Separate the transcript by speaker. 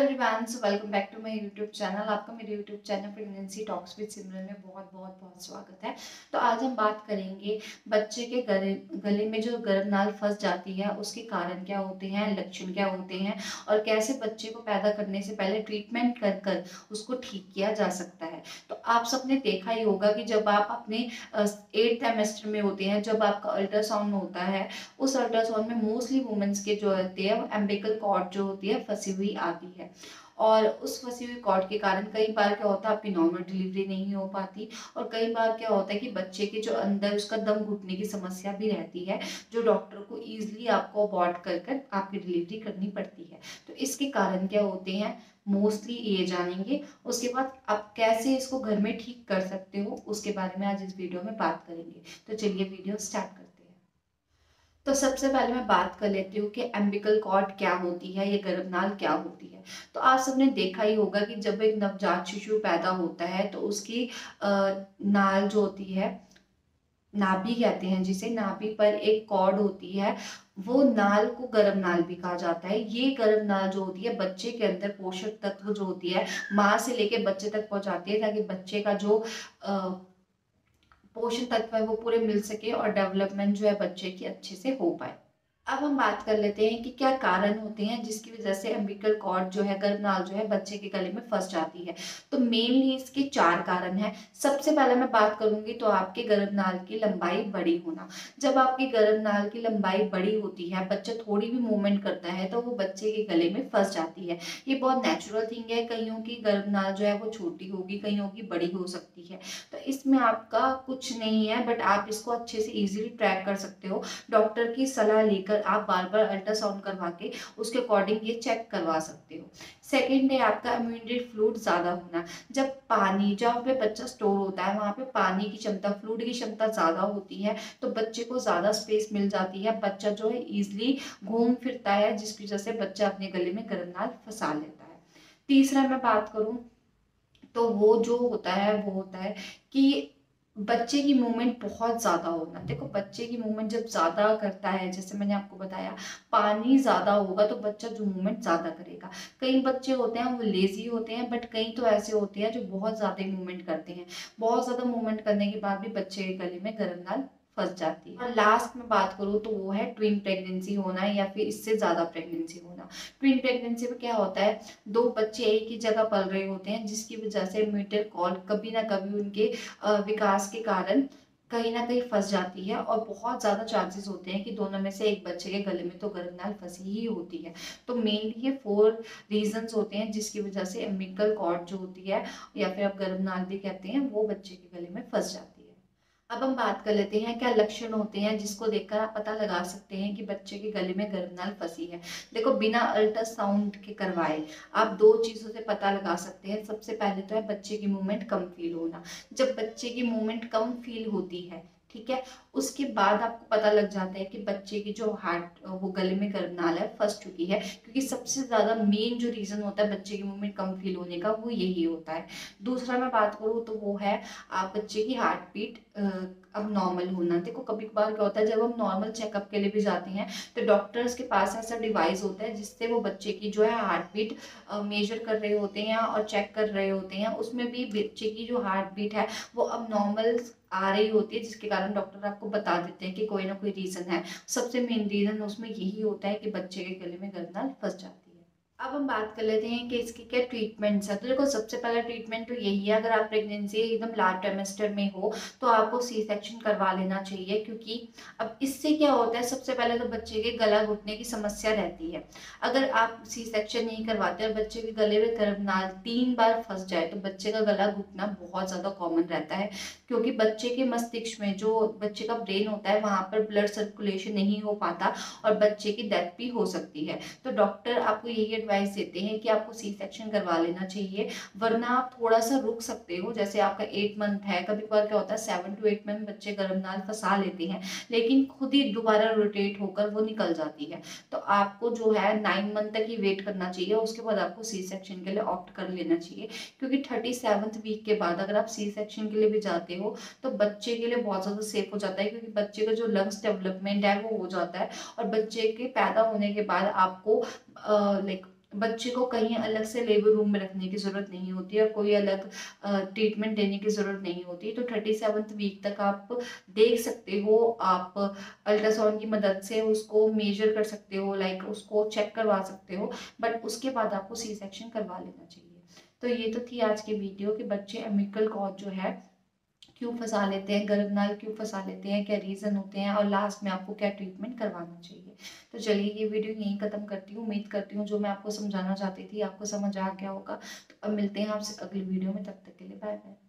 Speaker 1: Everyone, so welcome back to my YouTube channel. आपका मेरे YouTube channel pregnancy talks with Simran में बहुत बहुत बहुत स्वागत है। तो आज हम बात करेंगे बच्चे के गले में जो गर्भनाल फंस जाती है उसके कारण क्या होते हैं, लक्षण क्या होते हैं और कैसे बच्चे को पैदा करने से पहले ट्रीटमेंट कर कर उसको ठीक किया जा सकता है। तो आप सबने देखा ही होगा कि जब आप अपने 8th ट्राइमेस्टर में होते हैं, जब आपका अल्ट्रासाउंड होता है, उस अल्ट्रासाउंड में मोस्टली वुमेन्स के जो होते हैं एम्बिकल कॉर्ड जो होती है फंसी हुई आती है। और उस फंसी हुई कॉर्ड के कारण कई बार क्या होता है, आपकी नॉर्मल डिलीवरी नहीं हो पाती और कई बार क्या होता है कि बच्चे के जो अंदर उसका दम घुटने की समस्या भी रहती है, जो डॉक्टर को इजीली आपको अबॉर्ट कर कर आपकी डिलीवरी करनी पड़ती है। तो इसके कारण क्या होते हैं मोस्टली ये जानेंगे। उसके बाद आप कैसे इसको घर में ठीक कर सकते हो उसके बारे में आज इस वीडियो में बात करेंगे। तो चलिए वीडियो स्टार्ट करते हैं। तो सबसे पहले मैं बात कर लेती हूँ कि एम्बिकल कॉर्ड क्या होती है, ये गर्भनाल क्या होती है। तो आप सबने देखा ही होगा कि जब एक नवजात शिशु पैदा होता है तो उसकी नाल जो होती है, नाभि कहते हैं जिसे, नाभि पर एक कॉर्ड होती है, वो नाल को गर्भनाल भी कहा जाता है। ये गर्भनाल जो होती है बच्चे के अंदर पोषक तत्व जो होती है माँ से लेके बच्चे तक पहुंचाती है, ताकि बच्चे का जो पोषण तत्व है वो पूरे मिल सके और डेवलपमेंट जो है बच्चे की अच्छे से हो पाए। अब हम बात कर लेते हैं कि क्या कारण होते हैं जिसकी वजह से अम्बिकल कॉर्ड जो है, गर्भनाल जो है बच्चे के गले में फंस जाती है। तो मेनली इसके 4 कारण हैं। सबसे पहले मैं बात करूंगी तो आपके गर्भनाल की लंबाई बड़ी होना। जब आपकी गर्भनाल की लंबाई बड़ी होती है, बच्चा थोड़ी भी मूवमेंट करता है तो वो बच्चे के गले में फंस जाती है। ये बहुत नेचुरल थिंग है। कईयों की गर्भनाल जो है वो छोटी होगी, कईयों की बड़ी हो सकती है। तो इसमें आपका कुछ नहीं है, बट आप इसको अच्छे से इजीली ट्रैक कर सकते हो। डॉक्टर की सलाह लेकर आप बार बार अल्ट्रासाउंड करवा के उसके अकॉर्डिंग ये चेक करवा सकते हो। सेकेंड है आपका इम्यूनिटी फ्लूइड ज्यादा होना। जब पानी, जहाँ पे बच्चा स्टोर होता है वहां पे पानी की क्षमता, फ्लूइड की क्षमता ज्यादा होती है, तो बच्चे को ज्यादा स्पेस मिल जाती है। बच्चा जो है इजिली घूम फिरता है, जिसकी वजह से बच्चा अपने गले में गर्भनाल फंसा लेता है। तीसरा मैं बात करूं तो वो जो होता है वो होता है कि बच्चे की मूवमेंट बहुत ज्यादा होना। देखो, बच्चे की मूवमेंट जब ज्यादा करता है, जैसे मैंने आपको बताया, पानी ज्यादा होगा तो बच्चा जो मूवमेंट ज्यादा करेगा। कई बच्चे होते हैं वो लेजी होते हैं, बट कई तो ऐसे होते हैं जो बहुत ज्यादा मूवमेंट करते हैं। बहुत ज्यादा मूवमेंट करने के बाद भी बच्चे के गले में गर्भनाल फंस जाती है। और लास्ट में बात करूँ तो वो है ट्विन प्रेगनेंसी होना या फिर इससे ज्यादा प्रेगनेंसी होना। ट्विन प्रेगनेंसी में क्या होता है, 2 बच्चे एक ही जगह पल रहे होते हैं, जिसकी वजह से म्यूटर कॉल कभी ना कभी उनके विकास के कारण कहीं ना कहीं फंस जाती है और बहुत ज्यादा चांसेस होते हैं कि दोनों में से एक बच्चे के गले में तो गर्भनाल फंसी ही होती है। तो मेनली ये 4 रीजंस होते हैं जिसकी वजह से अम्बिलिकल कॉर्ड जो होती है, या फिर आप गर्भनाल भी कहते हैं, वो बच्चे के गले में फंस जाती है। अब हम बात कर लेते हैं क्या लक्षण होते हैं जिसको देखकर आप पता लगा सकते हैं कि बच्चे के गले में गर्भनाल फंसी है। देखो, बिना अल्ट्रासाउंड के करवाए आप 2 चीजों से पता लगा सकते हैं। सबसे पहले तो है बच्चे की मूवमेंट कम फील होना। जब बच्चे की मूवमेंट कम फील होती है, ठीक है, उसके बाद आपको पता लग जाता है कि बच्चे की जो हार्ट, वो गले में गर्भनाल है, फंस चुकी है। क्योंकि सबसे ज्यादा मेन जो रीजन होता है बच्चे की मूवमेंट कम फील होने का, वो यही होता है। दूसरा मैं बात करूँ तो वो है आप बच्चे की हार्ट बीट अब नॉर्मल होना। देखो, कभी कभार क्या होता है, जब हम नॉर्मल चेकअप के लिए भी जाते हैं तो डॉक्टर्स के पास ऐसा डिवाइस होता है जिससे वो बच्चे की जो है हार्ट बीट मेजर कर रहे होते हैं और चेक कर रहे होते हैं। उसमें भी बच्चे की जो हार्ट बीट है वो अब नॉर्मल आ रही होती है, जिसके कारण डॉक्टर आपको बता देते हैं कि कोई ना कोई रीजन है। सबसे मेन रीजन उसमें यही होता है कि बच्चे के गले में गर्भनाल फंस जाती है। अब हम बात कर लेते हैं कि इसके क्या ट्रीटमेंट्स है। तो देखो, सबसे पहला ट्रीटमेंट तो यही है, अगर आप प्रेगनेंसी एकदम लास्ट ट्राइमेस्टर में हो तो आपको सी सेक्शन करवा लेना चाहिए। क्योंकि अब इससे क्या होता है, सबसे पहले तो बच्चे के गला घुटने की समस्या रहती है। अगर आप सी सेक्शन नहीं करवाते और बच्चे के गले में गर्भनाल 3 बार फंस जाए तो बच्चे का गला घुटना बहुत ज्यादा कॉमन रहता है। क्योंकि बच्चे के मस्तिष्क में, जो बच्चे का ब्रेन होता है, वहां पर ब्लड सर्कुलेशन नहीं हो पाता और बच्चे की डेथ भी हो सकती है। तो डॉक्टर आपको यही एडवाइस देते हैं कि आपको सी सेक्शन करवा लेना चाहिए, वरना आप थोड़ा सा रुक सकते हो। जैसे आपका 8 मंथ है, कभी कभार क्या होता है 7 to 8 मंथ बच्चे गर्भनाल फंसा लेते हैं, लेकिन खुद ही दोबारा रोटेट होकर वो निकल जाती है। तो आपको जो है 9 मंथ तक ही वेट करना चाहिए, उसके बाद आपको सी सेक्शन के लिए ऑप्ट कर लेना चाहिए। क्योंकि 37th वीक के बाद अगर आप सी सेक्शन के लिए भी जाते हो तो बच्चे के लिए बहुत ज्यादा सेफ हो जाता है। क्योंकि बच्चे का जो लंग्स डेवलपमेंट है वो हो जाता है और बच्चे के पैदा होने के बाद आपको लाइक बच्चे को कहीं अलग से लेबर रूम में रखने की ज़रूरत नहीं होती और कोई अलग ट्रीटमेंट देने की ज़रूरत नहीं होती। तो 37th वीक तक आप देख सकते हो, आप अल्ट्रासाउंड की मदद से उसको मेजर कर सकते हो, लाइक उसको चेक करवा सकते हो, बट उसके बाद आपको सी सेक्शन करवा लेना चाहिए। तो ये तो थी आज की वीडियो कि बच्चे अम्बिलिकल कॉर्ड जो है क्यों फंसा लेते हैं, गर्भनाल क्यों फंसा लेते हैं, क्या रीज़न होते हैं और लास्ट में आपको क्या ट्रीटमेंट करवाना चाहिए। तो चलिए ये वीडियो यहीं ख़त्म करती हूँ। उम्मीद करती हूँ जो मैं आपको समझाना चाहती थी आपको समझ आ गया होगा। तो अब मिलते हैं आपसे अगली वीडियो में, तब तक के लिए बाय बाय।